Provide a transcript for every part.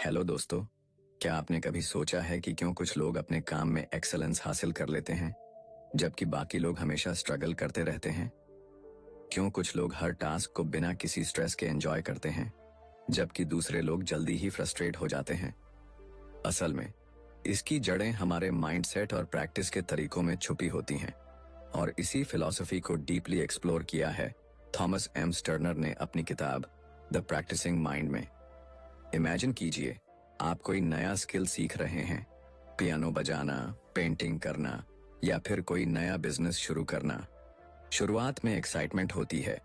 Hello दोस्तों, क्या आपने कभी सोचा है कि क्यों कुछ लोग अपने काम में एक्सेलेंस हासिल कर लेते हैं जबकि बाकी लोग हमेशा स्ट्रगल करते रहते हैं? क्यों कुछ लोग हर टास्क को बिना किसी स्ट्रेस के एंजॉय करते हैं जबकि दूसरे लोग जल्दी ही फ्रस्ट्रेट हो जाते हैं? असल में इसकी जड़ें हमारे माइंडसेट और प्रैक्टिस के तरीकों में छुपी होती हैं और इसी फिलॉसफी को डीपली एक्सप्लोर किया है थॉमस एम स्टर्नर ने अपनी किताब द प्रैक्टिसिंग माइंड में। इमेजिन कीजिए, आप कोई नया स्किल सीख रहे हैं, पियानो बजाना, पेंटिंग करना या फिर कोई नया बिजनेस शुरू करना। शुरुआत में एक्साइटमेंट होती है,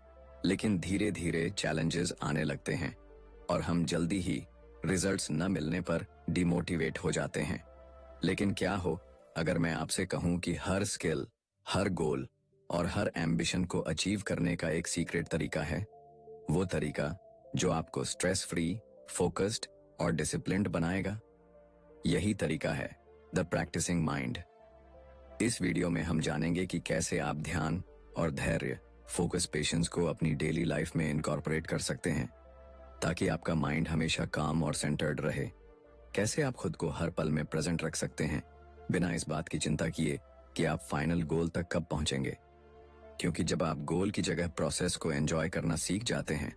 लेकिन धीरे धीरे चैलेंजेस आने लगते हैं और हम जल्दी ही रिजल्ट्स न मिलने पर डिमोटिवेट हो जाते हैं। लेकिन क्या हो अगर मैं आपसे कहूं कि हर स्किल, हर गोल और हर एम्बिशन को अचीव करने का एक सीक्रेट तरीका है, वो तरीका जो आपको स्ट्रेस फ्री, फोकस्ड और डिसिप्लिन्ड बनाएगा। यही तरीका है द प्रैक्टिसिंग माइंड। इस वीडियो में हम जानेंगे कि कैसे आप ध्यान और धैर्य, फोकस, पेशेंस को अपनी डेली लाइफ में इनकॉर्पोरेट कर सकते हैं ताकि आपका माइंड हमेशा काम और सेंटर्ड रहे। कैसे आप खुद को हर पल में प्रेजेंट रख सकते हैं बिना इस बात की चिंता किए कि आप फाइनल गोल तक कब पहुंचेंगे, क्योंकि जब आप गोल की जगह प्रोसेस को एंजॉय करना सीख जाते हैं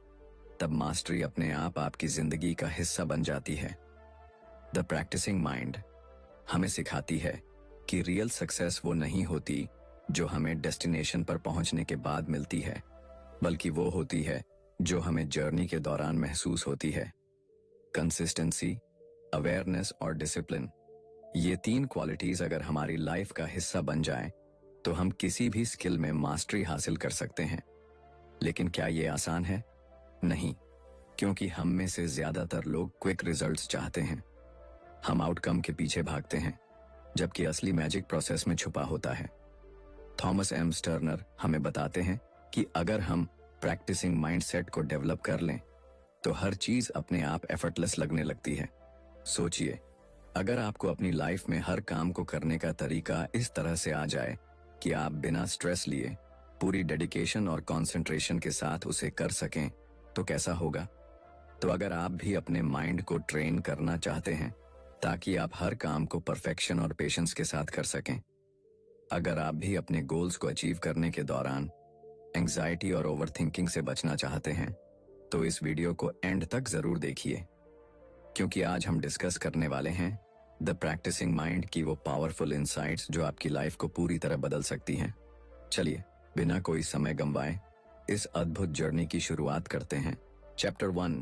तब मास्टरी अपने आप आपकी जिंदगी का हिस्सा बन जाती है। द प्रैक्टिसिंग माइंड हमें सिखाती है कि रियल सक्सेस वो नहीं होती जो हमें डेस्टिनेशन पर पहुंचने के बाद मिलती है, बल्कि वो होती है जो हमें जर्नी के दौरान महसूस होती है। कंसिस्टेंसी, अवेयरनेस और डिसिप्लिन, ये तीन क्वालिटीज अगर हमारी लाइफ का हिस्सा बन जाएं, तो हम किसी भी स्किल में मास्टरी हासिल कर सकते हैं। लेकिन क्या ये आसान है? नहीं, क्योंकि हम में से ज्यादातर लोग क्विक रिजल्ट्स चाहते हैं। हम आउटकम के पीछे भागते हैं, जबकि असली मैजिक प्रोसेस में छुपा होता है। थॉमस एम स्टर्नर हमें बताते हैं कि अगर हम प्रैक्टिसिंग माइंडसेट को डेवलप कर लें, तो हर चीज अपने आप एफर्टलेस लगने लगती है। सोचिए, अगर आपको अपनी लाइफ में हर काम को करने का तरीका इस तरह से आ जाए कि आप बिना स्ट्रेस लिए पूरी डेडिकेशन और कंसंट्रेशन के साथ उसे कर सकें, तो कैसा होगा? तो अगर आप भी अपने माइंड को ट्रेन करना चाहते हैं ताकि आप हर काम को परफेक्शन और पेशेंस के साथ कर सकें, अगर आप भी अपने गोल्स को अचीव करने के दौरान एंजाइटी और ओवरथिंकिंग से बचना चाहते हैं, तो इस वीडियो को एंड तक जरूर देखिए, क्योंकि आज हम डिस्कस करने वाले हैं द प्रैक्टिसिंग माइंड की वो पावरफुल इनसाइट्स जो आपकी लाइफ को पूरी तरह बदल सकती हैं। चलिए, बिना कोई समय गंवाए इस अद्भुत जर्नी की शुरुआत करते हैं। Chapter 1,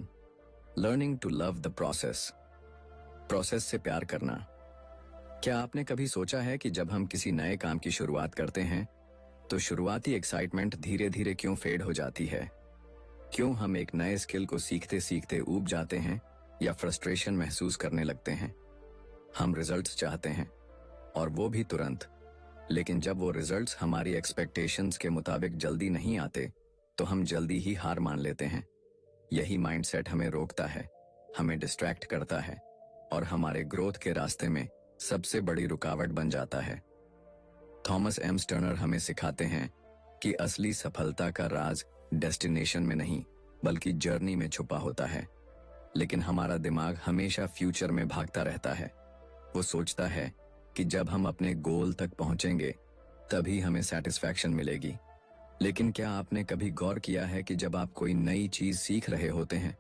learning to love the process. Process से प्यार करना। क्या आपने कभी सोचा है कि जब हम किसी नए काम की शुरुआत करते हैं तो शुरुआती एक्साइटमेंट धीरे धीरे क्यों फेड हो जाती है? क्यों हम एक नए स्किल को सीखते सीखते ऊब जाते हैं या फ्रस्ट्रेशन महसूस करने लगते हैं? हम रिजल्ट्स चाहते हैं, और वो भी तुरंत। लेकिन जब वो रिजल्ट्स हमारी एक्सपेक्टेशंस के मुताबिक जल्दी नहीं आते, तो हम जल्दी ही हार मान लेते हैं। यही माइंडसेट हमें रोकता है, हमें डिस्ट्रैक्ट करता है और हमारे ग्रोथ के रास्ते में सबसे बड़ी रुकावट बन जाता है। थॉमस एम स्टर्नर हमें सिखाते हैं कि असली सफलता का राज डेस्टिनेशन में नहीं बल्कि जर्नी में छुपा होता है। लेकिन हमारा दिमाग हमेशा फ्यूचर में भागता रहता है। वो सोचता है कि जब हम अपने गोल तक पहुंचेंगे तभी हमें सेटिस्फैक्शन मिलेगी। लेकिन क्या आपने कभी गौर किया है कि जब आप कोई नई चीज सीख रहे होते हैं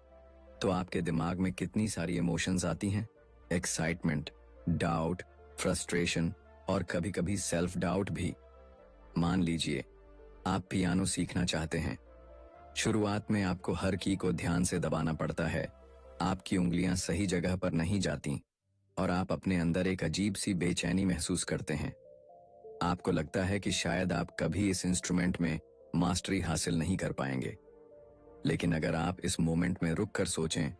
तो आपके दिमाग में कितनी सारी इमोशंस आती हैं? एक्साइटमेंट, डाउट, फ्रस्ट्रेशन और कभी कभी सेल्फ डाउट भी। मान लीजिए आप पियानो सीखना चाहते हैं। शुरुआत में आपको हर की को ध्यान से दबाना पड़ता है, आपकी उंगलियां सही जगह पर नहीं जाती और आप अपने अंदर एक अजीब सी बेचैनी महसूस करते हैं। आपको लगता है कि शायद आप कभी इस इंस्ट्रूमेंट में मास्टरी हासिल नहीं कर पाएंगे। लेकिन अगर आप इस मोमेंट में रुक कर सोचें,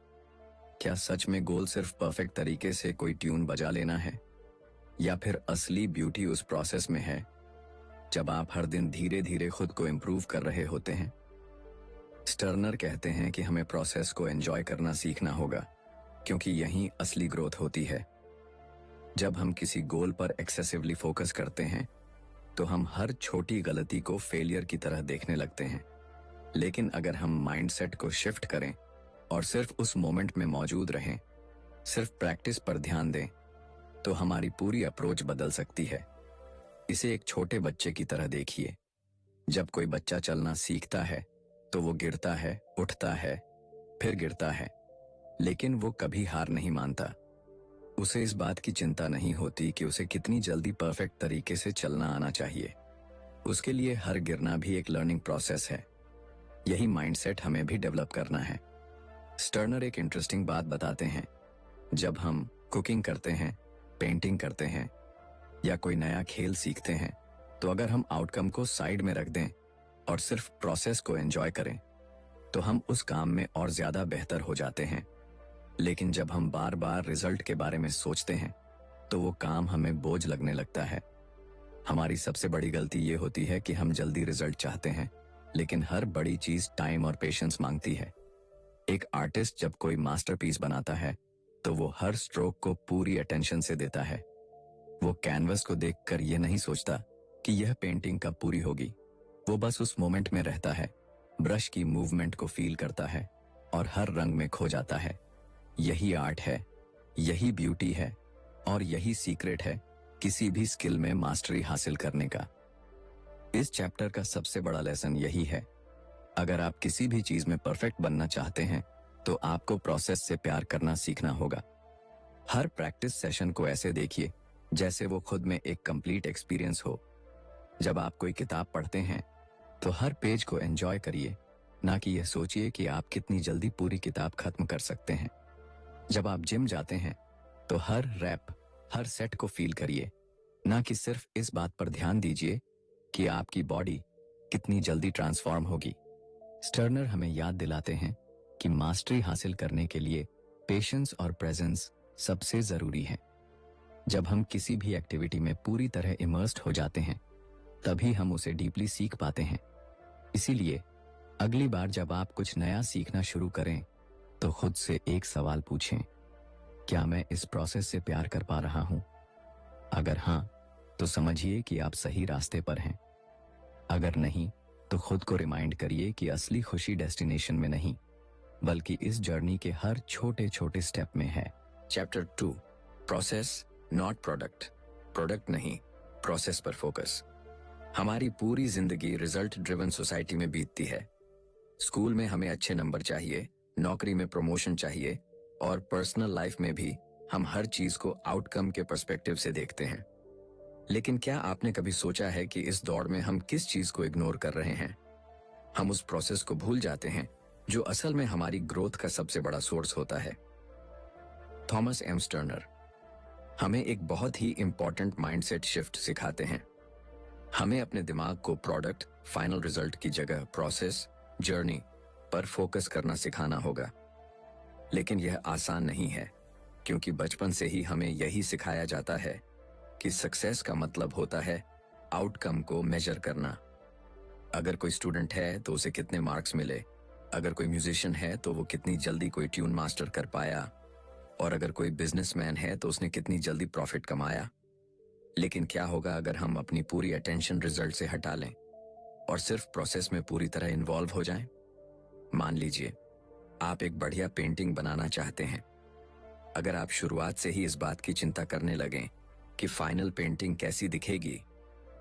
क्या सच में गोल सिर्फ परफेक्ट तरीके से कोई ट्यून बजा लेना है, या फिर असली ब्यूटी उस प्रोसेस में है जब आप हर दिन धीरे धीरे खुद को इम्प्रूव कर रहे होते हैं? स्टर्नर कहते हैं कि हमें प्रोसेस को एंजॉय करना सीखना होगा, क्योंकि यहीं असली ग्रोथ होती है। जब हम किसी गोल पर एक्सेसिवली फोकस करते हैं तो हम हर छोटी गलती को फेलियर की तरह देखने लगते हैं। लेकिन अगर हम माइंडसेट को शिफ्ट करें और सिर्फ उस मोमेंट में मौजूद रहें, सिर्फ प्रैक्टिस पर ध्यान दें तो हमारी पूरी अप्रोच बदल सकती है। इसे एक छोटे बच्चे की तरह देखिए। जब कोई बच्चा चलना सीखता है तो वो गिरता है, उठता है, फिर गिरता है, लेकिन वो कभी हार नहीं मानता। उसे इस बात की चिंता नहीं होती कि उसे कितनी जल्दी परफेक्ट तरीके से चलना आना चाहिए। उसके लिए हर गिरना भी एक लर्निंग प्रोसेस है। यही माइंडसेट हमें भी डेवलप करना है। स्टर्नर एक इंटरेस्टिंग बात बताते हैं। जब हम कुकिंग करते हैं, पेंटिंग करते हैं या कोई नया खेल सीखते हैं, तो अगर हम आउटकम को साइड में रख दें और सिर्फ प्रोसेस को एंजॉय करें तो हम उस काम में और ज्यादा बेहतर हो जाते हैं। लेकिन जब हम बार बार रिजल्ट के बारे में सोचते हैं तो वो काम हमें बोझ लगने लगता है। हमारी सबसे बड़ी गलती ये होती है कि हम जल्दी रिजल्ट चाहते हैं, लेकिन हर बड़ी चीज टाइम और पेशेंस मांगती है। एक आर्टिस्ट जब कोई मास्टरपीस बनाता है तो वो हर स्ट्रोक को पूरी अटेंशन से देता है। वो कैनवस को देखकर ये नहीं सोचता कि यह पेंटिंग कब पूरी होगी। वो बस उस मोमेंट में रहता है, ब्रश की मूवमेंट को फील करता है और हर रंग में खो जाता है। यही आर्ट है, यही ब्यूटी है और यही सीक्रेट है किसी भी स्किल में मास्टरी हासिल करने का। इस चैप्टर का सबसे बड़ा लेसन यही है, अगर आप किसी भी चीज में परफेक्ट बनना चाहते हैं तो आपको प्रोसेस से प्यार करना सीखना होगा। हर प्रैक्टिस सेशन को ऐसे देखिए जैसे वो खुद में एक कंप्लीट एक्सपीरियंस हो। जब आप कोई किताब पढ़ते हैं तो हर पेज को एंजॉय करिए, ना कि यह सोचिए कि आप कितनी जल्दी पूरी किताब खत्म कर सकते हैं। जब आप जिम जाते हैं तो हर रैप, हर सेट को फील करिए, ना कि सिर्फ इस बात पर ध्यान दीजिए कि आपकी बॉडी कितनी जल्दी ट्रांसफॉर्म होगी। स्टर्नर हमें याद दिलाते हैं कि मास्टरी हासिल करने के लिए पेशेंस और प्रेजेंस सबसे जरूरी है। जब हम किसी भी एक्टिविटी में पूरी तरह इमर्स्ड हो जाते हैं तभी हम उसे डीपली सीख पाते हैं। इसीलिए अगली बार जब आप कुछ नया सीखना शुरू करें तो खुद से एक सवाल पूछें, क्या मैं इस प्रोसेस से प्यार कर पा रहा हूं? अगर हां, तो समझिए कि आप सही रास्ते पर हैं। अगर नहीं, तो खुद को रिमाइंड करिए कि असली खुशी डेस्टिनेशन में नहीं, बल्कि इस जर्नी के हर छोटे छोटे स्टेप में है। Chapter 2, process not product. Product नहीं, प्रोसेस पर फोकस। हमारी पूरी जिंदगी रिजल्ट ड्रिवन सोसाइटी में बीतती है। स्कूल में हमें अच्छे नंबर चाहिए, नौकरी में प्रमोशन चाहिए और पर्सनल लाइफ में भी हम हर चीज को आउटकम के पर्सपेक्टिव से देखते हैं। लेकिन क्या आपने कभी सोचा है कि इस दौड़ में हम किस चीज को इग्नोर कर रहे हैं? हम उस प्रोसेस को भूल जाते हैं जो असल में हमारी ग्रोथ का सबसे बड़ा सोर्स होता है। थॉमस एम स्टर्नर हमें एक बहुत ही इंपॉर्टेंट माइंडसेट शिफ्ट सिखाते हैं। हमें अपने दिमाग को प्रोडक्ट, फाइनल रिजल्ट की जगह प्रोसेस, जर्नी पर फोकस करना सिखाना होगा। लेकिन यह आसान नहीं है, क्योंकि बचपन से ही हमें यही सिखाया जाता है कि सक्सेस का मतलब होता है आउटकम को मेजर करना। अगर कोई स्टूडेंट है तो उसे कितने मार्क्स मिले, अगर कोई म्यूजिशियन है तो वो कितनी जल्दी कोई ट्यून मास्टर कर पाया, और अगर कोई बिजनेसमैन है तो उसने कितनी जल्दी प्रॉफिट कमाया। लेकिन क्या होगा अगर हम अपनी पूरी अटेंशन रिजल्ट से हटा लें और सिर्फ प्रोसेस में पूरी तरह इन्वॉल्व हो जाएं? मान लीजिए आप एक बढ़िया पेंटिंग बनाना चाहते हैं। अगर आप शुरुआत से ही इस बात की चिंता करने लगें कि फाइनल पेंटिंग कैसी दिखेगी,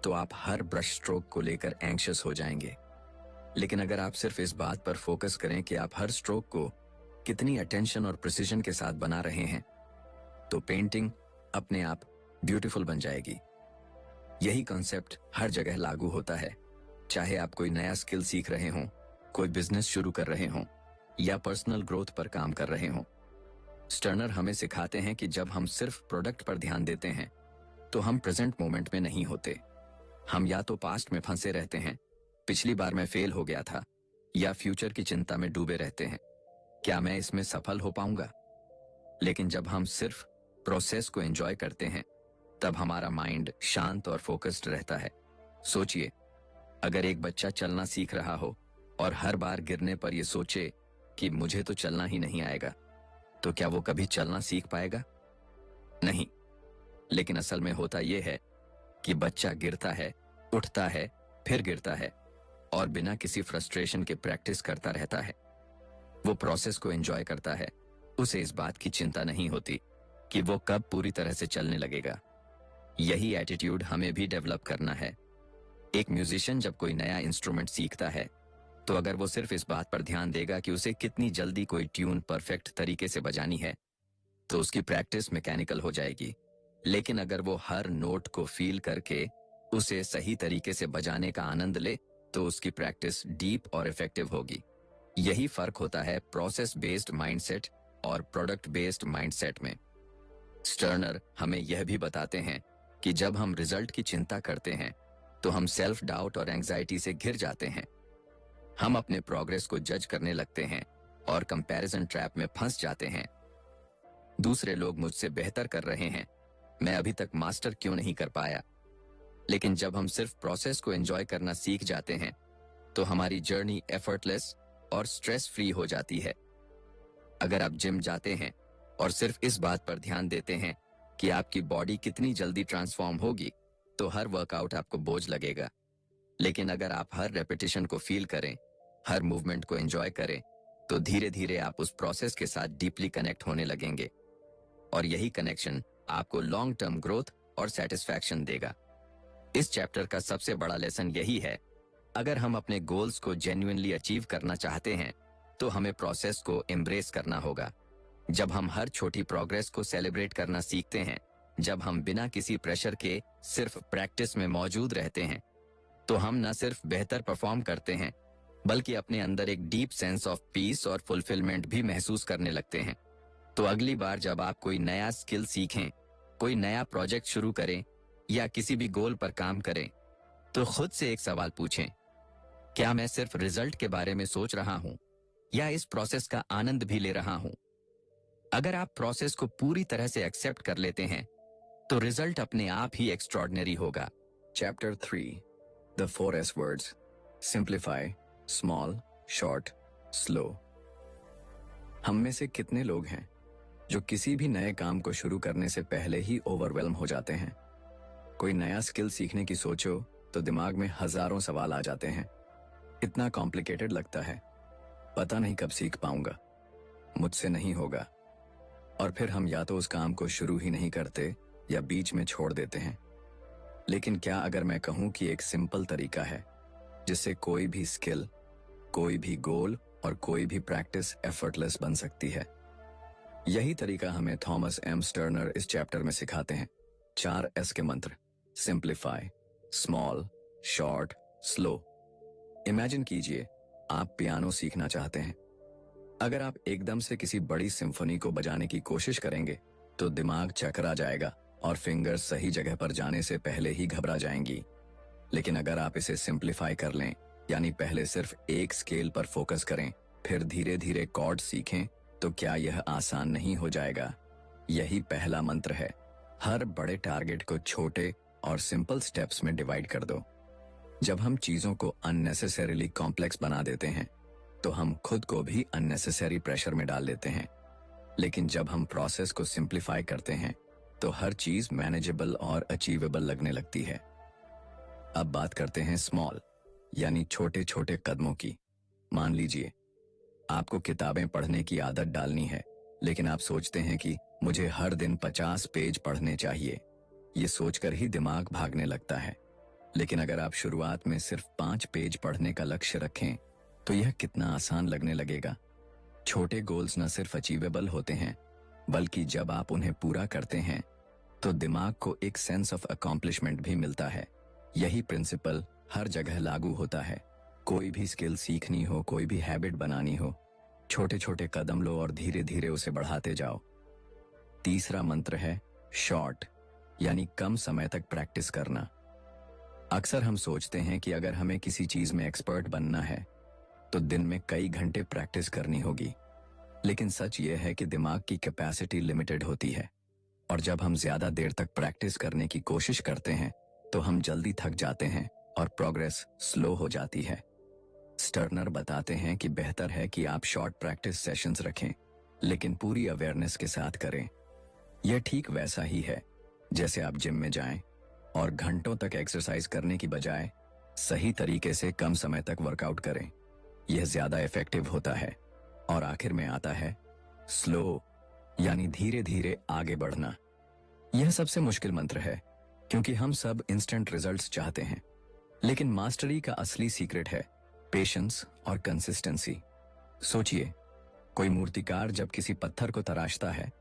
तो आप हर ब्रश स्ट्रोक को लेकर एंग्शियस हो जाएंगे। लेकिन अगर आप सिर्फ इस बात पर फोकस करें कि आप हर स्ट्रोक को कितनी अटेंशन और प्रिसीजन के साथ बना रहे हैं, तो पेंटिंग अपने आप ब्यूटीफुल बन जाएगी। यही कॉन्सेप्ट हर जगह लागू होता है, चाहे आप कोई नया स्किल सीख रहे हों, कोई बिजनेस शुरू कर रहे हों या पर्सनल ग्रोथ पर काम कर रहे हों। स्टर्नर हमें सिखाते हैं कि जब हम सिर्फ प्रोडक्ट पर ध्यान देते हैं तो हम प्रेजेंट मोमेंट में नहीं होते। हम या तो पास्ट में फंसे रहते हैं, पिछली बार मैं फेल हो गया था, या फ्यूचर की चिंता में डूबे रहते हैं, क्या मैं इसमें सफल हो पाऊंगा? लेकिन जब हम सिर्फ प्रोसेस को एंजॉय करते हैं तब हमारा माइंड शांत और फोकस्ड रहता है। सोचिए, अगर एक बच्चा चलना सीख रहा हो और हर बार गिरने पर यह सोचे कि मुझे तो चलना ही नहीं आएगा, तो क्या वो कभी चलना सीख पाएगा? नहीं। लेकिन असल में होता यह है कि बच्चा गिरता है, उठता है, फिर गिरता है और बिना किसी फ्रस्ट्रेशन के प्रैक्टिस करता रहता है। वो प्रोसेस को एंजॉय करता है, उसे इस बात की चिंता नहीं होती कि वो कब पूरी तरह से चलने लगेगा। यही एटीट्यूड हमें भी डेवलप करना है। एक म्यूजिशियन जब कोई नया इंस्ट्रूमेंट सीखता है तो अगर वो सिर्फ इस बात पर ध्यान देगा कि उसे कितनी जल्दी कोई ट्यून परफेक्ट तरीके से बजानी है तो उसकी प्रैक्टिस मैकेनिकल हो जाएगी। लेकिन अगर वो हर नोट को फील करके उसे सही तरीके से बजाने का आनंद ले तो उसकी प्रैक्टिस डीप और इफेक्टिव होगी। यही फर्क होता है प्रोसेस बेस्ड माइंडसेट और प्रोडक्ट बेस्ड माइंडसेट में। स्टर्नर हमें यह भी बताते हैं कि जब हम रिजल्ट की चिंता करते हैं तो हम सेल्फ डाउट और एंजाइटी से घिर जाते हैं। हम अपने प्रोग्रेस को जज करने लगते हैं और कंपैरिजन ट्रैप में फंस जाते हैं। दूसरे लोग मुझसे बेहतर कर रहे हैं, मैं अभी तक मास्टर क्यों नहीं कर पाया। लेकिन जब हम सिर्फ प्रोसेस को एंजॉय करना सीख जाते हैं तो हमारी जर्नी एफर्टलेस और स्ट्रेस फ्री हो जाती है। अगर आप जिम जाते हैं और सिर्फ इस बात पर ध्यान देते हैं कि आपकी बॉडी कितनी जल्दी ट्रांसफॉर्म होगी तो हर वर्कआउट आपको बोझ लगेगा। लेकिन अगर आप हर रेपिटेशन को फील करें, हर मूवमेंट को एंजॉय करें तो धीरे धीरे आप उस प्रोसेस के साथ डीपली कनेक्ट होने लगेंगे और यही कनेक्शन आपको लॉन्ग टर्म ग्रोथ और सेटिस्फैक्शन देगा। इस चैप्टर का सबसे बड़ा लेसन यही है, अगर हम अपने गोल्स को जेन्युइनली अचीव करना चाहते हैं तो हमें प्रोसेस को एम्ब्रेस करना होगा। जब हम हर छोटी प्रोग्रेस को सेलिब्रेट करना सीखते हैं, जब हम बिना किसी प्रेशर के सिर्फ प्रैक्टिस में मौजूद रहते हैं तो हम न सिर्फ बेहतर परफॉर्म करते हैं बल्कि अपने अंदर एक डीप सेंस ऑफ पीस और फुलफिलमेंट भी महसूस करने लगते हैं। तो अगली बार जब आप कोई नया स्किल सीखें, कोई नया प्रोजेक्ट शुरू करें या किसी भी गोल पर काम करें तो खुद से एक सवाल पूछें, क्या मैं सिर्फ रिजल्ट के बारे में सोच रहा हूं या इस प्रोसेस का आनंद भी ले रहा हूं। अगर आप प्रोसेस को पूरी तरह से एक्सेप्ट कर लेते हैं तो रिजल्ट अपने आप ही एक्स्ट्रॉर्डिनरी होगा। Chapter 3 the 4S words, simplify, small, short, slow. हम में से कितने लोग हैं जो किसी भी नए काम को शुरू करने से पहले ही ओवरवेल्म हो जाते हैं। कोई नया स्किल सीखने की सोचो तो दिमाग में हजारों सवाल आ जाते हैं। इतना कॉम्प्लिकेटेड लगता है, पता नहीं कब सीख पाऊंगा, मुझसे नहीं होगा। और फिर हम या तो उस काम को शुरू ही नहीं करते या बीच में छोड़ देते हैं। लेकिन क्या अगर मैं कहूं कि एक सिंपल तरीका है जिससे कोई भी स्किल, कोई भी गोल और कोई भी प्रैक्टिस एफर्टलेस बन सकती है। यही तरीका हमें थॉमस एम स्टर्नर इस चैप्टर में सिखाते हैं। 4S के मंत्र, simplify, small, short, slow. Imagine कीजिए आप पियानो सीखना चाहते हैं। अगर आप एकदम से किसी बड़ी सिम्फनी को बजाने की कोशिश करेंगे तो दिमाग चकरा जाएगा और फिंगर्स सही जगह पर जाने से पहले ही घबरा जाएंगी। लेकिन अगर आप इसे सिंप्लीफाई कर लें, यानी पहले सिर्फ एक स्केल पर फोकस करें, फिर धीरे धीरे कॉर्ड सीखें, तो क्या यह आसान नहीं हो जाएगा। यही पहला मंत्र है। हर बड़े टारगेट को छोटे और सिंपल स्टेप्स में डिवाइड कर दो। जब हम चीजों को अननेसेसरीली कॉम्प्लेक्स बना देते हैं तो हम खुद को भी अननेसेसरी प्रेशर में डाल देते हैं। लेकिन जब हम प्रोसेस को सिंप्लीफाई करते हैं तो हर चीज मैनेजेबल और अचीवेबल लगने लगती है। अब बात करते हैं स्मॉल, यानी छोटे छोटे कदमों की। मान लीजिए आपको किताबें पढ़ने की आदत डालनी है, लेकिन आप सोचते हैं कि मुझे हर दिन 50 पेज पढ़ने चाहिए। ये सोचकर ही दिमाग भागने लगता है। लेकिन अगर आप शुरुआत में सिर्फ 5 पेज पढ़ने का लक्ष्य रखें तो यह कितना आसान लगने लगेगा। छोटे गोल्स न सिर्फ अचीवेबल होते हैं, बल्कि जब आप उन्हें पूरा करते हैं तो दिमाग को एक सेंस ऑफ अकॉम्प्लिशमेंट भी मिलता है। यही प्रिंसिपल हर जगह लागू होता है। कोई भी स्किल सीखनी हो, कोई भी हैबिट बनानी हो, छोटे छोटे कदम लो और धीरे धीरे उसे बढ़ाते जाओ। तीसरा मंत्र है शॉर्ट, यानी कम समय तक प्रैक्टिस करना। अक्सर हम सोचते हैं कि अगर हमें किसी चीज में एक्सपर्ट बनना है तो दिन में कई घंटे प्रैक्टिस करनी होगी। लेकिन सच यह है कि दिमाग की कैपेसिटी लिमिटेड होती है और जब हम ज्यादा देर तक प्रैक्टिस करने की कोशिश करते हैं तो हम जल्दी थक जाते हैं और प्रोग्रेस स्लो हो जाती है। स्टर्नर बताते हैं कि बेहतर है कि आप शॉर्ट प्रैक्टिस सेशंस रखें, लेकिन पूरी अवेयरनेस के साथ करें। यह ठीक वैसा ही है जैसे आप जिम में जाएं और घंटों तक एक्सरसाइज करने की बजाय सही तरीके से कम समय तक वर्कआउट करें। यह ज्यादा इफेक्टिव होता है। और आखिर में आता है स्लो, यानी धीरे धीरे आगे बढ़ना। यह सबसे मुश्किल मंत्र है, क्योंकि हम सब इंस्टेंट रिजल्ट्स चाहते हैं। लेकिन मास्टरी का असली सीक्रेट है पेशेंस और कंसिस्टेंसी। सोचिए, कोई मूर्तिकार जब किसी पत्थर को तराशता है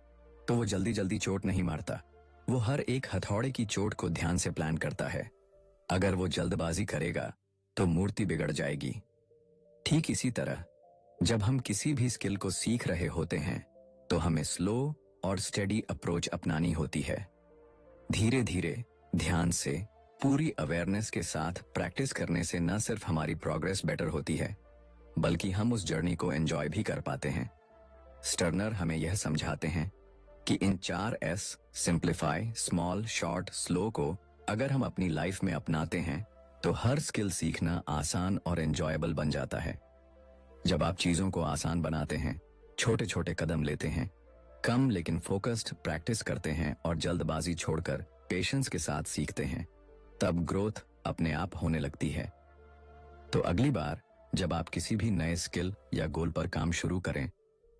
तो वो जल्दी जल्दी चोट नहीं मारता। वो हर एक हथौड़े की चोट को ध्यान से प्लान करता है। अगर वो जल्दबाजी करेगा तो मूर्ति बिगड़ जाएगी। ठीक इसी तरह जब हम किसी भी स्किल को सीख रहे होते हैं तो हमें स्लो और स्टेडी अप्रोच अपनानी होती है। धीरे धीरे, ध्यान से, पूरी अवेयरनेस के साथ प्रैक्टिस करने से न सिर्फ हमारी प्रोग्रेस बेटर होती है, बल्कि हम उस जर्नी को एंजॉय भी कर पाते हैं। स्टर्नर हमें यह समझाते हैं कि इन 4S simplify, small, short, slow को अगर हम अपनी लाइफ में अपनाते हैं तो हर स्किल सीखना आसान और एंजॉयबल बन जाता है। जब आप चीजों को आसान बनाते हैं, छोटे छोटे कदम लेते हैं, कम लेकिन फोकस्ड प्रैक्टिस करते हैं और जल्दबाजी छोड़कर पेशेंस के साथ सीखते हैं, तब ग्रोथ अपने आप होने लगती है। तो अगली बार जब आप किसी भी नए स्किल या गोल पर काम शुरू करें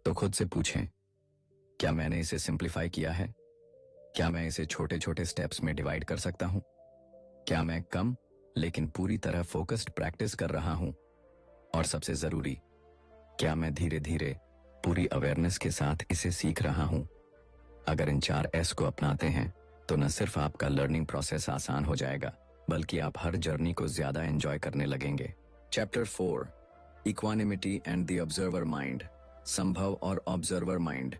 तो खुद से पूछें, क्या मैंने इसे सिंप्लीफाई किया है? क्या मैं इसे छोटे छोटे स्टेप्स में डिवाइड कर सकता हूं? क्या मैं कम लेकिन पूरी तरह फोकस्ड प्रैक्टिस कर रहा हूं? और सबसे जरूरी, क्या मैं धीरे धीरे पूरी अवेयरनेस के साथ इसे सीख रहा हूं? अगर इन 4S को अपनाते हैं तो न सिर्फ आपका लर्निंग प्रोसेस आसान हो जाएगा, बल्कि आप हर जर्नी को ज्यादा एंजॉय करने लगेंगे। Chapter 4, equanimity and the observer mind, संभव और ऑब्जर्वर माइंड।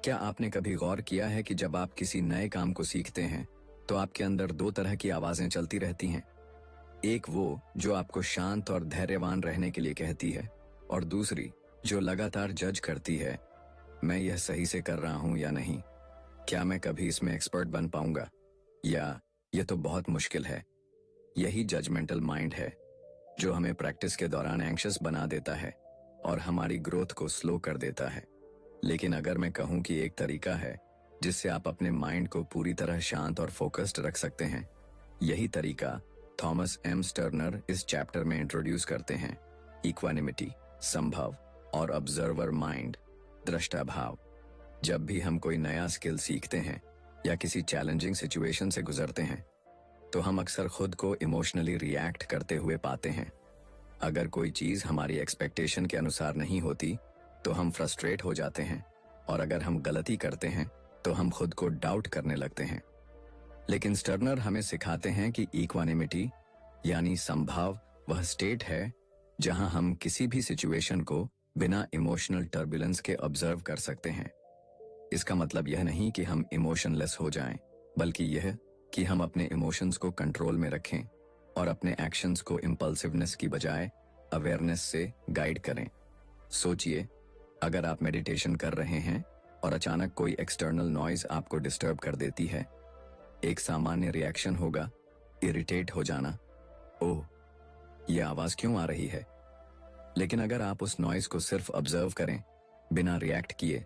क्या आपने कभी गौर किया है कि जब आप किसी नए काम को सीखते हैं तो आपके अंदर 2 तरह की आवाजें चलती रहती हैं। एक वो जो आपको शांत और धैर्यवान रहने के लिए कहती है, और दूसरी जो लगातार जज करती है, मैं यह सही से कर रहा हूं या नहीं, क्या मैं कभी इसमें एक्सपर्ट बन पाऊंगा, या यह तो बहुत मुश्किल है। यही जजमेंटल माइंड है जो हमें प्रैक्टिस के दौरान एंग्शियस बना देता है और हमारी ग्रोथ को स्लो कर देता है। लेकिन अगर मैं कहूं कि एक तरीका है जिससे आप अपने माइंड को पूरी तरह शांत और फोकस्ड रख सकते हैं, यही तरीका थॉमस एम स्टर्नर इस चैप्टर में इंट्रोड्यूस करते हैं। इक्वानिमिटी, संभव, और ऑब्जर्वर माइंड, दृष्टा भाव। जब भी हम कोई नया स्किल सीखते हैं या किसी चैलेंजिंग सिचुएशन से गुजरते हैं तो हम अक्सर खुद को इमोशनली रिएक्ट करते हुए पाते हैं। अगर कोई चीज हमारी एक्सपेक्टेशन के अनुसार नहीं होती तो हम फ्रस्ट्रेट हो जाते हैं, और अगर हम गलती करते हैं तो हम खुद को डाउट करने लगते हैं। लेकिन स्टर्नर हमें सिखाते हैं कि इक्वानिमिटी यानी संभाव वह स्टेट है जहां हम किसी भी सिचुएशन को बिना इमोशनल टर्बुलेंस के ऑब्जर्व कर सकते हैं। इसका मतलब यह नहीं कि हम इमोशनलेस हो जाएं, बल्कि यह कि हम अपने इमोशंस को कंट्रोल में रखें और अपने एक्शंस को इम्पल्सिवनेस की बजाय अवेयरनेस से गाइड करें। सोचिए, अगर आप मेडिटेशन कर रहे हैं और अचानक कोई एक्सटर्नल नॉइज आपको डिस्टर्ब कर देती है, एक सामान्य रिएक्शन होगा इरिटेट हो जाना, ओह यह आवाज क्यों आ रही है। लेकिन अगर आप उस नॉइज को सिर्फ ऑब्जर्व करें बिना रिएक्ट किए,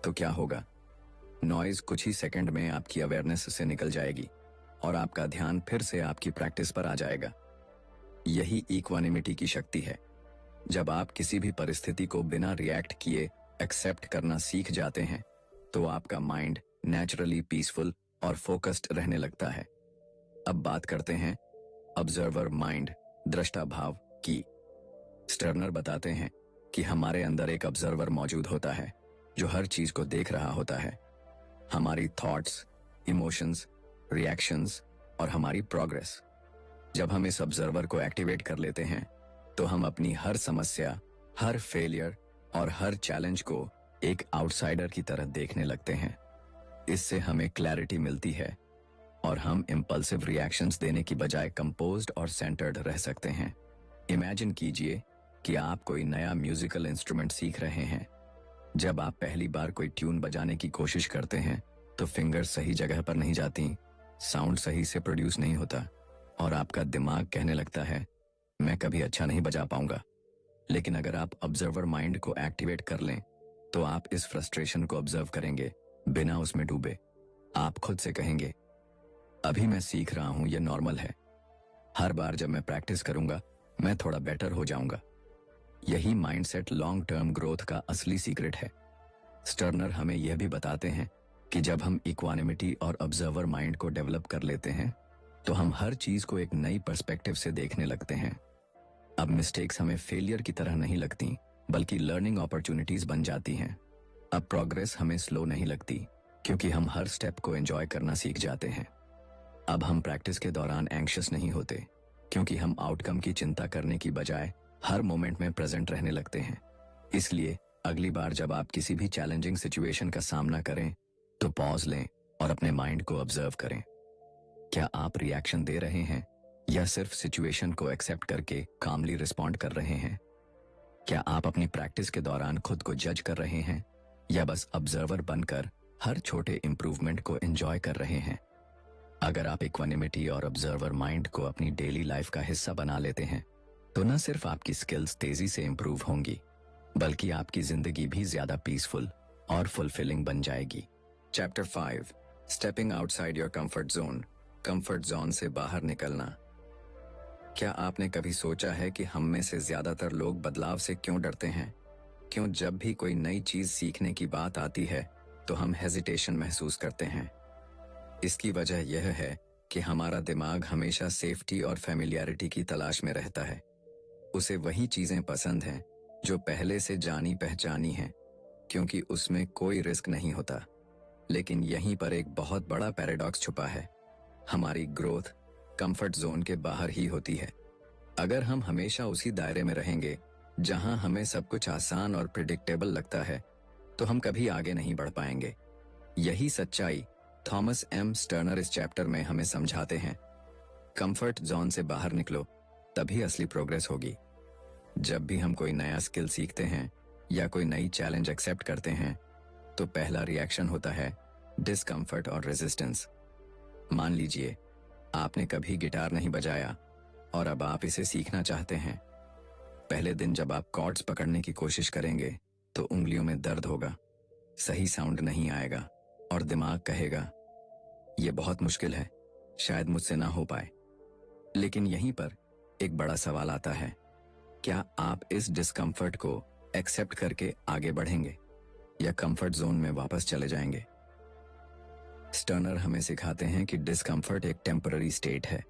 तो क्या होगा? नॉइज कुछ ही सेकंड में आपकी अवेयरनेस से निकल जाएगी और आपका ध्यान फिर से आपकी प्रैक्टिस पर आ जाएगा। यही इक्वानिमिटी की शक्ति है। जब आप किसी भी परिस्थिति को बिना रिएक्ट किए एक्सेप्ट करना सीख जाते हैं तो आपका माइंड नेचुरली पीसफुल और फोकस्ड रहने लगता है। अब बात करते हैं ऑब्जर्वर माइंड, दृष्टा भाव की। स्टर्नर बताते हैं कि हमारे अंदर एक ऑब्जर्वर मौजूद होता है जो हर चीज को देख रहा होता है, हमारी थॉट्स, इमोशंस, रिएक्शंस और हमारी प्रोग्रेस। जब हम इस ऑब्जर्वर को एक्टिवेट कर लेते हैं तो हम अपनी हर समस्या, हर फेलियर और हर चैलेंज को एक आउटसाइडर की तरह देखने लगते हैं। इससे हमें क्लैरिटी मिलती है और हम इम्पल्सिव रिएक्शंस देने की बजाय कंपोज्ड और सेंटर्ड रह सकते हैं। इमेजिन कीजिए कि आप कोई नया म्यूजिकल इंस्ट्रूमेंट सीख रहे हैं। जब आप पहली बार कोई ट्यून बजाने की कोशिश करते हैं तो फिंगर्स सही जगह पर नहीं जाती, साउंड सही से प्रोड्यूस नहीं होता और आपका दिमाग कहने लगता है मैं कभी अच्छा नहीं बजा पाऊंगा। लेकिन अगर आप ऑब्जर्वर माइंड को एक्टिवेट कर लें तो आप इस फ्रस्ट्रेशन को ऑब्जर्व करेंगे बिना उसमें डूबे। आप खुद से कहेंगे, अभी मैं सीख रहा हूं, यह नॉर्मल है। हर बार जब मैं प्रैक्टिस करूंगा मैं थोड़ा बेटर हो जाऊंगा। यही माइंडसेट लॉन्ग टर्म ग्रोथ का असली सीक्रेट है। स्टर्नर हमें यह भी बताते हैं कि जब हम इक्वानिमिटी और ऑब्जर्वर माइंड को डेवलप कर लेते हैं तो हम हर चीज को एक नई पर्सपेक्टिव से देखने लगते हैं। अब मिस्टेक्स हमें फेलियर की तरह नहीं लगती, बल्कि लर्निंग अपॉर्चुनिटीज बन जाती हैं। अब प्रोग्रेस हमें स्लो नहीं लगती, क्योंकि हम हर स्टेप को एंजॉय करना सीख जाते हैं। अब हम प्रैक्टिस के दौरान एंग्शियस नहीं होते, क्योंकि हम आउटकम की चिंता करने की बजाय हर मोमेंट में प्रेजेंट रहने लगते हैं। इसलिए अगली बार जब आप किसी भी चैलेंजिंग सिचुएशन का सामना करें तो पॉज लें और अपने माइंड को ऑब्जर्व करें। क्या आप रिएक्शन दे रहे हैं या सिर्फ सिचुएशन को एक्सेप्ट करके कामली रिस्पॉन्ड कर रहे हैं? क्या आप अपनी प्रैक्टिस के दौरान खुद को जज कर रहे हैं या बस ऑब्जर्वर बनकर हर छोटे इंप्रूवमेंट को एंजॉय कर रहे हैं? अगर आप इक्वानिमिटी और ऑब्जर्वर माइंड को अपनी डेली लाइफ का हिस्सा बना लेते हैं तो न सिर्फ आपकी स्किल्स तेजी से इंप्रूव होंगी, बल्कि आपकी जिंदगी भी ज्यादा पीसफुल और फुलफिलिंग बन जाएगी। Chapter 5, stepping outside your comfort zone. Comfort zone से बाहर निकलना। क्या आपने कभी सोचा है कि हम में से ज्यादातर लोग बदलाव से क्यों डरते हैं? क्यों जब भी कोई नई चीज सीखने की बात आती है तो हम हेजिटेशन महसूस करते हैं? इसकी वजह यह है कि हमारा दिमाग हमेशा सेफ्टी और फेमिलियरिटी की तलाश में रहता है। उसे वही चीजें पसंद हैं जो पहले से जानी पहचानी हैं, क्योंकि उसमें कोई रिस्क नहीं होता। लेकिन यहीं पर एक बहुत बड़ा पैराडॉक्स छुपा है। हमारी ग्रोथ कंफर्ट जोन के बाहर ही होती है। अगर हम हमेशा उसी दायरे में रहेंगे जहां हमें सब कुछ आसान और प्रिडिक्टेबल लगता है तो हम कभी आगे नहीं बढ़ पाएंगे। यही सच्चाई थॉमस एम स्टर्नर इस चैप्टर में हमें समझाते हैं। कंफर्ट जोन से बाहर निकलो, तभी असली प्रोग्रेस होगी। जब भी हम कोई नया स्किल सीखते हैं या कोई नई चैलेंज एक्सेप्ट करते हैं तो पहला रिएक्शन होता है डिस्कम्फर्ट और रेजिस्टेंस। मान लीजिए आपने कभी गिटार नहीं बजाया और अब आप इसे सीखना चाहते हैं। पहले दिन जब आप कॉर्ड्स पकड़ने की कोशिश करेंगे तो उंगलियों में दर्द होगा, सही साउंड नहीं आएगा और दिमाग कहेगा यह बहुत मुश्किल है, शायद मुझसे ना हो पाए। लेकिन यहीं पर एक बड़ा सवाल आता है, क्या आप इस डिस्कम्फर्ट को एक्सेप्ट करके आगे बढ़ेंगे या कंफर्ट जोन में वापस चले जाएंगे? स्टर्नर हमें सिखाते हैं कि डिस्कम्फर्ट एक टेम्पररी स्टेट है।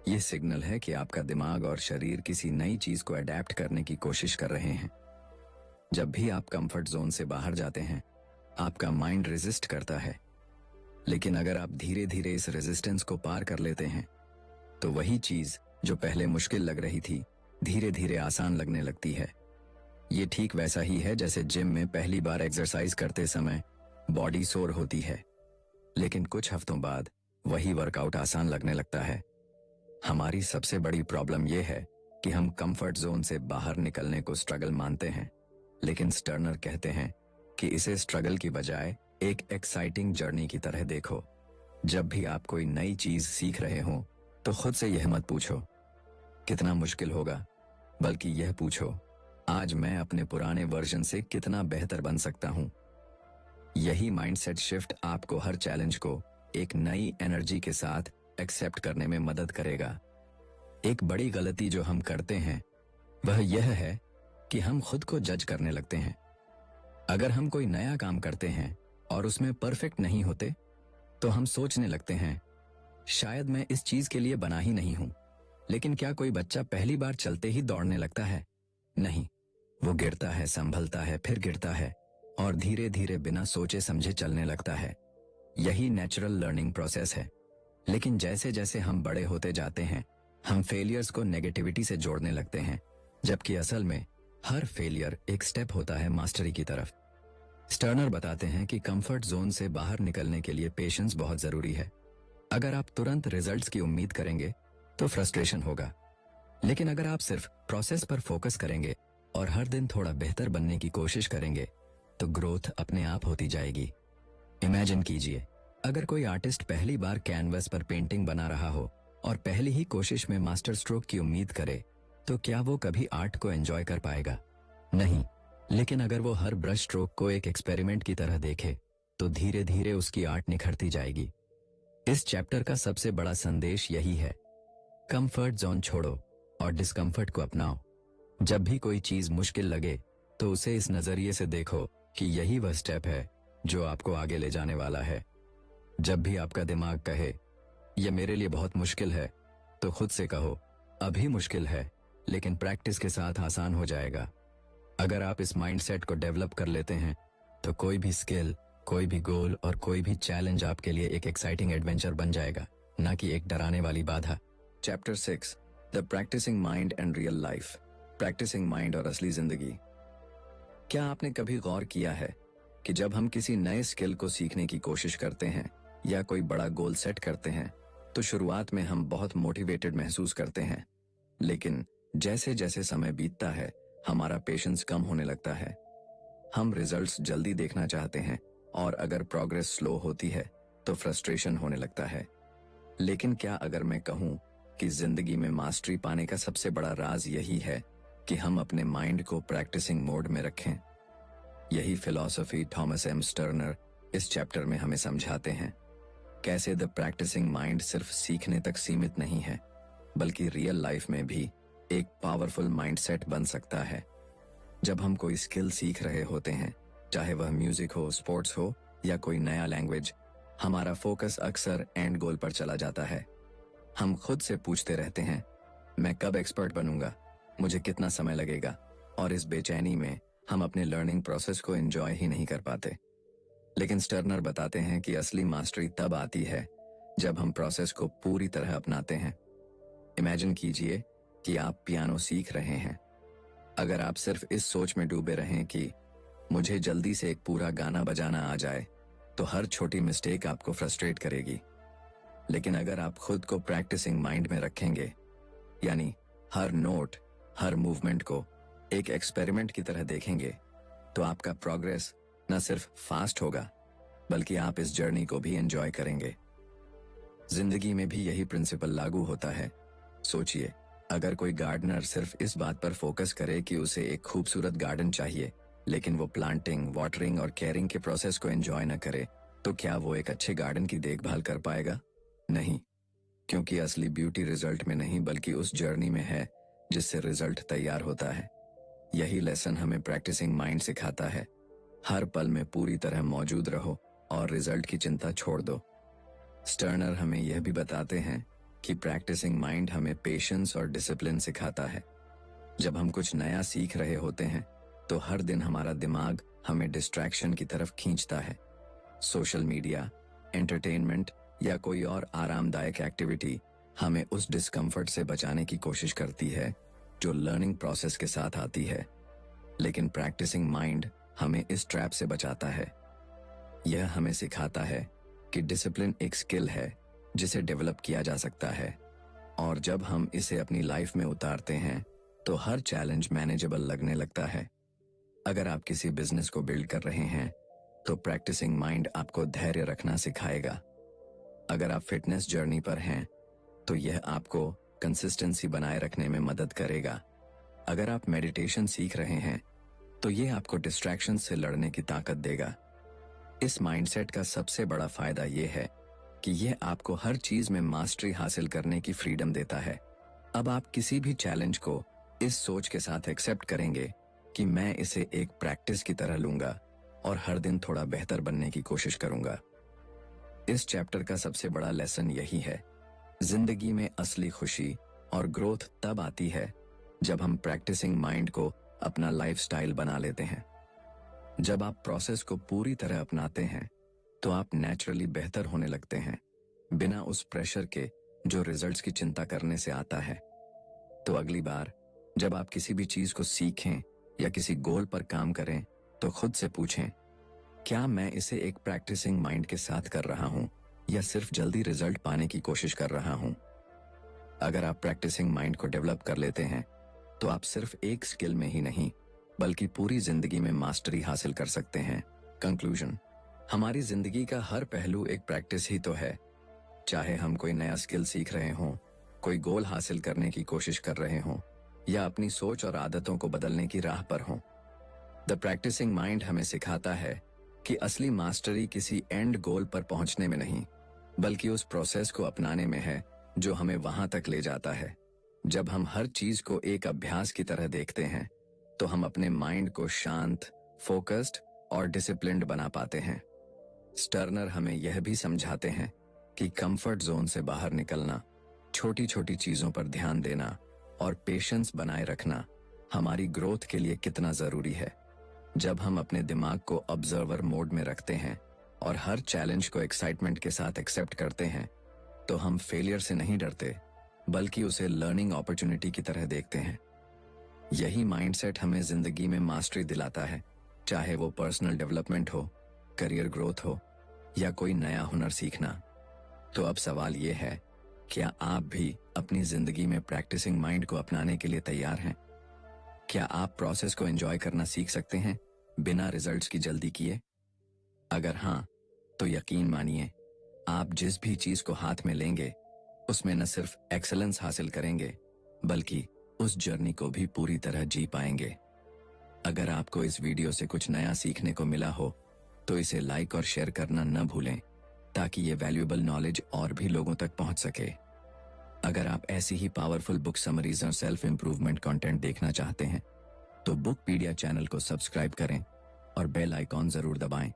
यह सिग्नल है कि आपका दिमाग और शरीर किसी नई चीज को अडेप्ट करने की कोशिश कर रहे हैं। जब भी आप कंफर्ट जोन से बाहर जाते हैं, आपका माइंड रेजिस्ट करता है। लेकिन अगर आप धीरे धीरे इस रेजिस्टेंस को पार कर लेते हैं तो वही चीज जो पहले मुश्किल लग रही थी धीरे धीरे आसान लगने लगती है। ये ठीक वैसा ही है जैसे जिम में पहली बार एक्सरसाइज करते समय बॉडी सोर होती है, लेकिन कुछ हफ्तों बाद वही वर्कआउट आसान लगने लगता है। हमारी सबसे बड़ी प्रॉब्लम यह है कि हम कंफर्ट जोन से बाहर निकलने को स्ट्रगल मानते हैं, लेकिन स्टर्नर कहते हैं कि इसे स्ट्रगल की बजाय एक एक्साइटिंग जर्नी की तरह देखो। जब भी आप कोई नई चीज सीख रहे हो तो खुद से यह मत पूछो कितना मुश्किल होगा, बल्कि यह पूछो आज मैं अपने पुराने वर्जन से कितना बेहतर बन सकता हूं। यही माइंडसेट शिफ्ट आपको हर चैलेंज को एक नई एनर्जी के साथ एक्सेप्ट करने में मदद करेगा। एक बड़ी गलती जो हम करते हैं वह यह है कि हम खुद को जज करने लगते हैं। अगर हम कोई नया काम करते हैं और उसमें परफेक्ट नहीं होते तो हम सोचने लगते हैं शायद मैं इस चीज के लिए बना ही नहीं हूं। लेकिन क्या कोई बच्चा पहली बार चलते ही दौड़ने लगता है? नहीं, वो गिरता है, संभलता है, फिर गिरता है और धीरे धीरे बिना सोचे समझे चलने लगता है। यही नेचुरल लर्निंग प्रोसेस है। लेकिन जैसे जैसे हम बड़े होते जाते हैं हम फेलियर्स को नेगेटिविटी से जोड़ने लगते हैं, जबकि असल में हर फेलियर एक स्टेप होता है मास्टरी की तरफ। स्टर्नर बताते हैं कि कंफर्ट जोन से बाहर निकलने के लिए पेशेंस बहुत जरूरी है। अगर आप तुरंत रिजल्ट्स की उम्मीद करेंगे तो फ्रस्ट्रेशन होगा, लेकिन अगर आप सिर्फ प्रोसेस पर फोकस करेंगे और हर दिन थोड़ा बेहतर बनने की कोशिश करेंगे तो ग्रोथ अपने आप होती जाएगी। इमेजिन कीजिए, अगर कोई आर्टिस्ट पहली बार कैनवस पर पेंटिंग बना रहा हो और पहली ही कोशिश में मास्टर स्ट्रोक की उम्मीद करे तो क्या वो कभी आर्ट को एंजॉय कर पाएगा? नहीं। लेकिन अगर वो हर ब्रश स्ट्रोक को एक एक्सपेरिमेंट की तरह देखे तो धीरे धीरे उसकी आर्ट निखरती जाएगी। इस चैप्टर का सबसे बड़ा संदेश यही है, कंफर्ट जोन छोड़ो और डिस्कम्फर्ट को अपनाओ। जब भी कोई चीज मुश्किल लगे तो उसे इस नजरिए से देखो, कि यही वह स्टेप है जो आपको आगे ले जाने वाला है। जब भी आपका दिमाग कहे यह मेरे लिए बहुत मुश्किल है, तो खुद से कहो अभी मुश्किल है, लेकिन प्रैक्टिस के साथ आसान हो जाएगा। अगर आप इस माइंडसेट को डेवलप कर लेते हैं तो कोई भी स्किल, कोई भी गोल और कोई भी चैलेंज आपके लिए एक एक्साइटिंग एडवेंचर बन जाएगा, ना कि एक डराने वाली बाधा। Chapter 6, the practicing mind and real life. Practicing mind और असली जिंदगी। क्या आपने कभी गौर किया है कि जब हम किसी नए स्किल को सीखने की कोशिश करते हैं या कोई बड़ा गोल सेट करते हैं तो शुरुआत में हम बहुत मोटिवेटेड महसूस करते हैं, लेकिन जैसे जैसे समय बीतता है हमारा पेशेंस कम होने लगता है। हम रिजल्ट्स जल्दी देखना चाहते हैं और अगर प्रोग्रेस स्लो होती है तो फ्रस्ट्रेशन होने लगता है। लेकिन क्या अगर मैं कहूं कि जिंदगी में मास्टरी पाने का सबसे बड़ा राज यही है कि हम अपने माइंड को प्रैक्टिसिंग मोड में रखें। यही फिलॉसफी थॉमस एम स्टर्नर इस चैप्टर में हमें समझाते हैं। कैसे द प्रैक्टिसिंग माइंड सिर्फ सीखने तक सीमित नहीं है, बल्कि रियल लाइफ में भी एक पावरफुल माइंडसेट बन सकता है। जब हम कोई स्किल सीख रहे होते हैं, चाहे वह म्यूजिक हो, स्पोर्ट्स हो या कोई नया लैंग्वेज, हमारा फोकस अक्सर एंड गोल पर चला जाता है। हम खुद से पूछते रहते हैं, मैं कब एक्सपर्ट बनूंगा, मुझे कितना समय लगेगा, और इस बेचैनी में हम अपने लर्निंग प्रोसेस को एंजॉय ही नहीं कर पाते। लेकिन स्टर्नर बताते हैं कि असली मास्टरी तब आती है जब हम प्रोसेस को पूरी तरह अपनाते हैं। इमेजिन कीजिए कि आप पियानो सीख रहे हैं। अगर आप सिर्फ इस सोच में डूबे रहें कि मुझे जल्दी से एक पूरा गाना बजाना आ जाए, तो हर छोटी मिस्टेक आपको फ्रस्ट्रेट करेगी। लेकिन अगर आप खुद को प्रैक्टिसिंग माइंड में रखेंगे, यानी हर नोट, हर मूवमेंट को एक एक्सपेरिमेंट की तरह देखेंगे, तो आपका प्रोग्रेस न सिर्फ फास्ट होगा, बल्कि आप इस जर्नी को भी एंजॉय करेंगे। जिंदगी में भी यही प्रिंसिपल लागू होता है। सोचिए, अगर कोई गार्डनर सिर्फ इस बात पर फोकस करे कि उसे एक खूबसूरत गार्डन चाहिए, लेकिन वो प्लांटिंग, वाटरिंग और केयरिंग के प्रोसेस को एंजॉय न करे, तो क्या वो एक अच्छे गार्डन की देखभाल कर पाएगा? नहीं, क्योंकि असली ब्यूटी रिजल्ट में नहीं बल्कि उस जर्नी में है जिससे रिजल्ट तैयार होता है। यही लेसन हमें प्रैक्टिसिंग माइंड सिखाता है। हर पल में पूरी तरह मौजूद रहो और रिजल्ट की चिंता छोड़ दो। स्टर्नर हमें यह भी बताते हैं कि प्रैक्टिसिंग माइंड हमें पेशेंस और डिसिप्लिन सिखाता है। जब हम कुछ नया सीख रहे होते हैं तो हर दिन हमारा दिमाग हमें डिस्ट्रैक्शन की तरफ खींचता है। सोशल मीडिया, एंटरटेनमेंट या कोई और आरामदायक एक्टिविटी हमें उस डिस्कम्फर्ट से बचाने की कोशिश करती है जो लर्निंग प्रोसेस के साथ आती है। लेकिन प्रैक्टिसिंग माइंड हमें इस ट्रैप से बचाता है। यह हमें सिखाता है कि डिसिप्लिन एक स्किल है जिसे डेवलप किया जा सकता है, और जब हम इसे अपनी लाइफ में उतारते हैं तो हर चैलेंज मैनेजेबल लगने लगता है। अगर आप किसी बिजनेस को बिल्ड कर रहे हैं तो प्रैक्टिसिंग माइंड आपको धैर्य रखना सिखाएगा। अगर आप फिटनेस जर्नी पर हैं तो यह आपको कंसिस्टेंसी बनाए रखने में मदद करेगा। अगर आप मेडिटेशन सीख रहे हैं तो यह आपको डिस्ट्रैक्शन से लड़ने की ताकत देगा। इस माइंडसेट का सबसे बड़ा फायदा यह है कि यह आपको हर चीज में मास्टरी हासिल करने की फ्रीडम देता है। अब आप किसी भी चैलेंज को इस सोच के साथ एक्सेप्ट करेंगे कि मैं इसे एक प्रैक्टिस की तरह लूंगा और हर दिन थोड़ा बेहतर बनने की कोशिश करूंगा। इस चैप्टर का सबसे बड़ा लेसन यही है, जिंदगी में असली खुशी और ग्रोथ तब आती है जब हम प्रैक्टिसिंग माइंड को अपना लाइफस्टाइल बना लेते हैं। जब आप प्रोसेस को पूरी तरह अपनाते हैं तो आप नेचुरली बेहतर होने लगते हैं, बिना उस प्रेशर के जो रिजल्ट्स की चिंता करने से आता है। तो अगली बार जब आप किसी भी चीज को सीखें या किसी गोल पर काम करें तो खुद से पूछें, क्या मैं इसे एक प्रैक्टिसिंग माइंड के साथ कर रहा हूं या सिर्फ जल्दी रिजल्ट पाने की कोशिश कर रहा हूं? अगर आप प्रैक्टिसिंग माइंड को डेवलप कर लेते हैं तो आप सिर्फ एक स्किल में ही नहीं बल्कि पूरी जिंदगी में मास्टरी हासिल कर सकते हैं। कंक्लूजन, हमारी जिंदगी का हर पहलू एक प्रैक्टिस ही तो है। चाहे हम कोई नया स्किल सीख रहे हों, कोई गोल हासिल करने की कोशिश कर रहे हों या अपनी सोच और आदतों को बदलने की राह पर हों, द प्रैक्टिसिंग माइंड हमें सिखाता है कि असली मास्टरी किसी एंड गोल पर पहुंचने में नहीं बल्कि उस प्रोसेस को अपनाने में है जो हमें वहां तक ले जाता है। जब हम हर चीज को एक अभ्यास की तरह देखते हैं तो हम अपने माइंड को शांत, फोकस्ड और डिसिप्लिन्ड बना पाते हैं। स्टर्नर हमें यह भी समझाते हैं कि कंफर्ट जोन से बाहर निकलना, छोटी छोटी चीजों पर ध्यान देना और पेशेंस बनाए रखना हमारी ग्रोथ के लिए कितना जरूरी है। जब हम अपने दिमाग को ऑब्जर्वर मोड में रखते हैं और हर चैलेंज को एक्साइटमेंट के साथ एक्सेप्ट करते हैं, तो हम फेलियर से नहीं डरते, बल्कि उसे लर्निंग अपॉर्चुनिटी की तरह देखते हैं। यही माइंडसेट हमें जिंदगी में मास्टरी दिलाता है, चाहे वो पर्सनल डेवलपमेंट हो, करियर ग्रोथ हो या कोई नया हुनर सीखना। तो अब सवाल ये है, क्या आप भी अपनी जिंदगी में प्रैक्टिसिंग माइंड को अपनाने के लिए तैयार हैं? क्या आप प्रोसेस को एंजॉय करना सीख सकते हैं बिना रिजल्ट्स की जल्दी किए? अगर हाँ, तो यकीन मानिए, आप जिस भी चीज को हाथ में लेंगे उसमें न सिर्फ एक्सेलेंस हासिल करेंगे, बल्कि उस जर्नी को भी पूरी तरह जी पाएंगे। अगर आपको इस वीडियो से कुछ नया सीखने को मिला हो, तो इसे लाइक और शेयर करना न भूलें, ताकि ये वैल्यूएबल नॉलेज और भी लोगों तक पहुंच सके। अगर आप ऐसी ही पावरफुल बुक समरीज और सेल्फ इंप्रूवमेंट कंटेंट देखना चाहते हैं, तो बुकपीडिया चैनल को सब्सक्राइब करें और बेल आइकॉन जरूर दबाएं,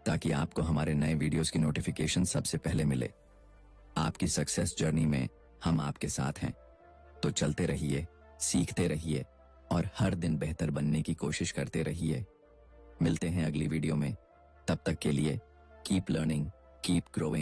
ताकि आपको हमारे नए वीडियोस की नोटिफिकेशन सबसे पहले मिले। आपकी सक्सेस जर्नी में हम आपके साथ हैं, तो चलते रहिए, सीखते रहिए और हर दिन बेहतर बनने की कोशिश करते रहिए। मिलते हैं अगली वीडियो में, तब तक के लिए कीप लर्निंग, कीप ग्रोइंग।